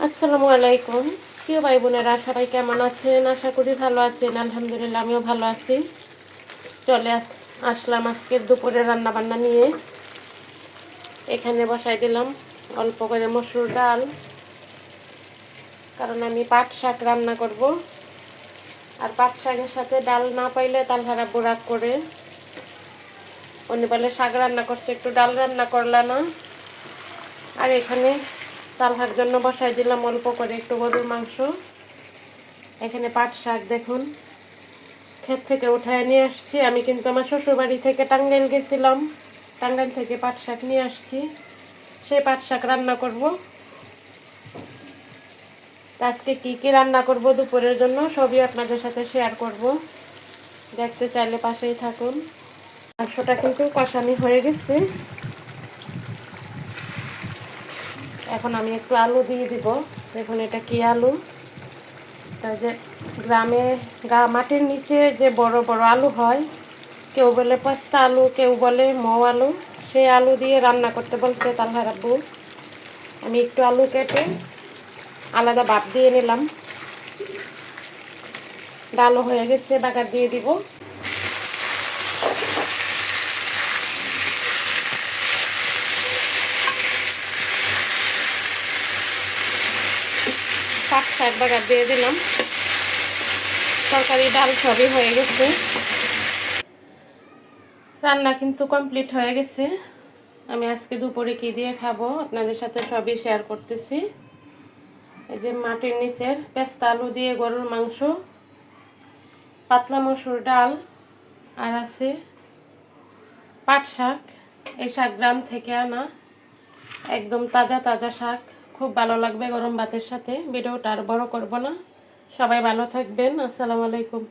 আসসালামু আলাইকুম। প্রিয় ভাই বোনেরা, সবাই কেমন আছেন? আশা করি ভালো আছেন। আলহামদুলিল্লাহ, আমিও ভালো আছি। আসলাম আজকের দুপুরে রান্না বান্না নিয়ে। এখানে বসাই দিলাম অল্প করে মসুর ডাল, কারণ আমি পাট শাক রান্না করব। আর পাট শাকের সাথে ডাল না পাইলে তালহারা রাগ করে। উনি বলে শাক রান্না করছে, একটু ডাল রান্না করলা না। আর এখানে তালহার জন্য বসাই দিলাম অল্প করে একটু গরুর মাংস। এখানে পাট শাক দেখুন ক্ষেত থেকে উঠায় নিয়ে আসছি। আমি কিন্তু আমার শ্বশুরবাড়ি থেকে টাঙ্গাইল গেছিলাম, টাঙ্গাইল থেকে পাট শাক নিয়ে আসছি। সেই পাট শাক রান্না করব। আজকে কি কি রান্না করব দুপুরের জন্য সবই আপনাদের সাথে শেয়ার করব। দেখতে চাইলে পাশেই থাকুন। মাংসটা কিন্তু কষানি হয়ে গেছে। এখন আমি একটু আলু দিয়ে দিব। দেখুন এটা কি আলু, যে গ্রামে মাটির নিচে যে বড় বড় আলু হয়, কেউ বলে পাস্তা আলু, কেউ বলে মৌ আলু। সেই আলু দিয়ে রান্না করতে বলছে তালহার আব্বু। আমি একটু আলু কেটে আলাদা ভাপ দিয়ে নিলাম। ডালও হয়ে গেছে, বাগার দিয়ে দিব। পাট শাক বাগার দিয়ে দিলাম। তরকারি ডাল সবই হয়ে গেছে। রান্না কিন্তু কমপ্লিট হয়ে গেছে। আমি আজকে দুপুরে কি দিয়ে খাবো আপনাদের সাথে সবই শেয়ার করতেছি। এই যে মাটির নিচের পেস্তা আলু দিয়ে গরুর মাংস, পাতলা মসুর ডাল, আর আছে পাট শাক। এই শাক গ্রাম থেকে আনা, একদম তাজা তাজা শাক। খুব ভালো লাগবে গরম ভাতের সাথে। ভিডিওটা আর বড় করব না। সবাই ভালো থাকবেন। আসসালামু আলাইকুম।